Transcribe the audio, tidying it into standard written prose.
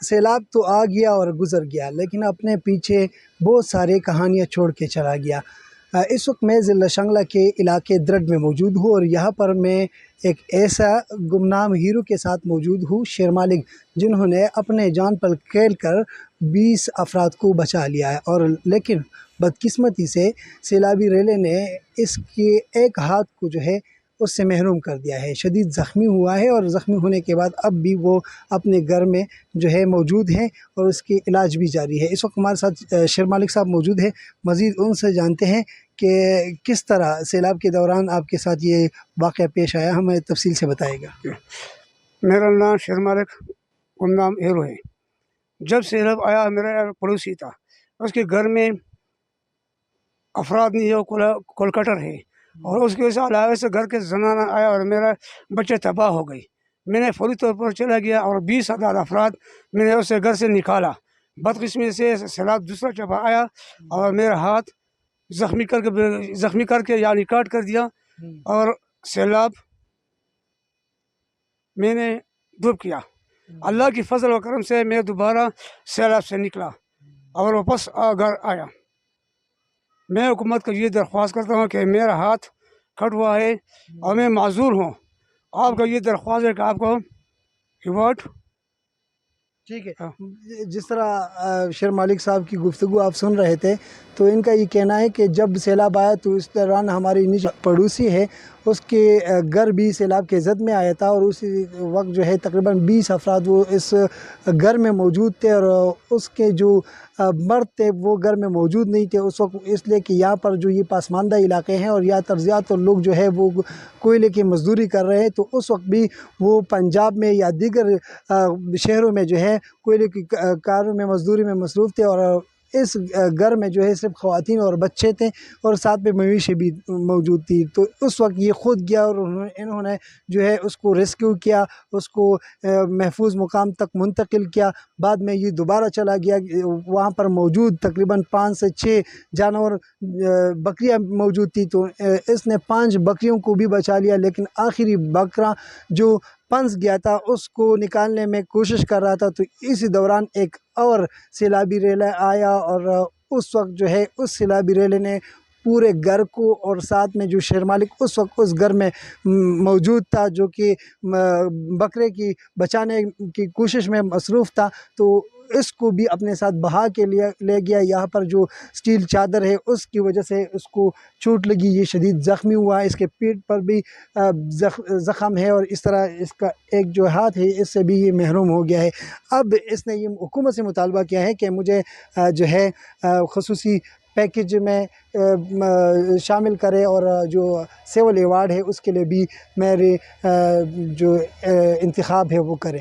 سیلاب تو آ گیا اور گزر گیا، لیکن اپنے پیچھے بہت سارے کہانیاں چھوڑ کے چلا گیا۔ اس وقت میں ضلع شنگلہ کے علاقے درڈ میں موجود ہوں، اور یہاں پر میں ایک ایسا گمنام ہیرو کے ساتھ موجود ہوں، شیر مالک، جنہوں نے اپنے جان پر کھیل کر 20 افراد کو بچا لیا ہے، اور لیکن بدقسمتی سے سیلابی ریلے نے اس کے ایک ہاتھ کو جو ہے اس سے محروم کر دیا ہے، شدید زخمی ہوا ہے، اور زخمی ہونے کے بعد اب بھی وہ اپنے گھر میں جو ہے موجود ہیں، اور اس کی علاج بھی جاری ہے۔ اس وقت ہمارے ساتھ شیر مالک صاحب موجود ہیں، مزید ان سے جانتے ہیں کہ کس طرح سیلاب کے دوران آپ کے ساتھ یہ واقعہ پیش آیا، ہمیں تفصیل سے بتائے گا۔ میرا نام شیر مالک گمنام ہیرو ہے۔ جب سیلاب آیا، میرا پڑوسی تھا، اس کے گھر میں افراد نہیں ہے، کولکٹر ہے، اور اس کے علاوہ سے گھر کے زنانہ آیا اور میرا بچے تباہ ہو گئی۔ میں نے فوری طور پر چلا گیا اور 20 افراد میں نے اسے گھر سے نکالا۔ بدقسمتی سے سیلاب دوسرا جگہ آیا اور میرا ہاتھ زخمی کر کے یعنی کاٹ کر دیا، اور سیلاب میں نے ڈوب کیا۔ اللہ کی فضل و کرم سے میں دوبارہ سیلاب سے نکلا اور واپس گھر آیا۔ میں حکومت کو یہ درخواست کرتا ہوں کہ میرا ہاتھ کٹ ہوا ہے اور میں معذور ہوں۔ آپ کا یہ درخواست ہے کہ آپ کو ایوارڈ ٹھیک ہے۔ جس طرح شیر مالک صاحب کی گفتگو آپ سن رہے تھے، تو ان کا یہ کہنا ہے کہ جب سیلاب آیا تو اس دوران ہماری پڑوسی ہے، اس کے گھر بھی سیلاب کے زد میں آیا تھا، اور اسی وقت جو ہے تقریباً 20 افراد وہ اس گھر میں موجود تھے، اور اس کے جو مرد تھے وہ گھر میں موجود نہیں تھے اس وقت، اس لیے کہ یہاں پر جو یہ پسماندہ علاقے ہیں اور یا طرزیات اور لوگ جو ہے وہ کوئلے کی مزدوری کر رہے ہیں، تو اس وقت بھی وہ پنجاب میں یا دیگر شہروں میں جو ہے کوئلے کی کاروں میں مزدوری میں مصروف تھے، اور اس گھر میں جو ہے صرف خواتین اور بچے تھے، اور ساتھ میں مویشی بھی موجود تھی۔ تو اس وقت یہ خود گیا اور انہوں نے جو ہے اس کو ریسکیو کیا، اس کو محفوظ مقام تک منتقل کیا۔ بعد میں یہ دوبارہ چلا گیا، وہاں پر موجود تقریباً 5 سے 6 جانور بکریاں موجود تھی، تو اس نے 5 بکریوں کو بھی بچا لیا، لیکن آخری بکرا جو پنس گیا تھا اس کو نکالنے میں کوشش کر رہا تھا، تو اسی دوران ایک اور سیلابی ریلہ آیا، اور اس وقت جو ہے اس سیلابی ریلے نے پورے گھر کو، اور ساتھ میں جو شیر مالک اس وقت اس گھر میں موجود تھا جو کہ بکرے کی بچانے کی کوشش میں مصروف تھا، تو اس کو بھی اپنے ساتھ بہا کے لے گیا۔ یہاں پر جو سٹیل چادر ہے اس کی وجہ سے اس کو چوٹ لگی، یہ شدید زخمی ہوا، اس کے پیٹ پر بھی زخم ہے، اور اس طرح اس کا ایک جو ہاتھ ہے اس سے بھی یہ محروم ہو گیا ہے۔ اب اس نے یہ حکومت سے مطالبہ کیا ہے کہ مجھے جو ہے خصوصی پیکیج میں شامل کرے، اور جو سول ایوارڈ ہے اس کے لیے بھی میرے جو انتخاب ہے وہ کرے۔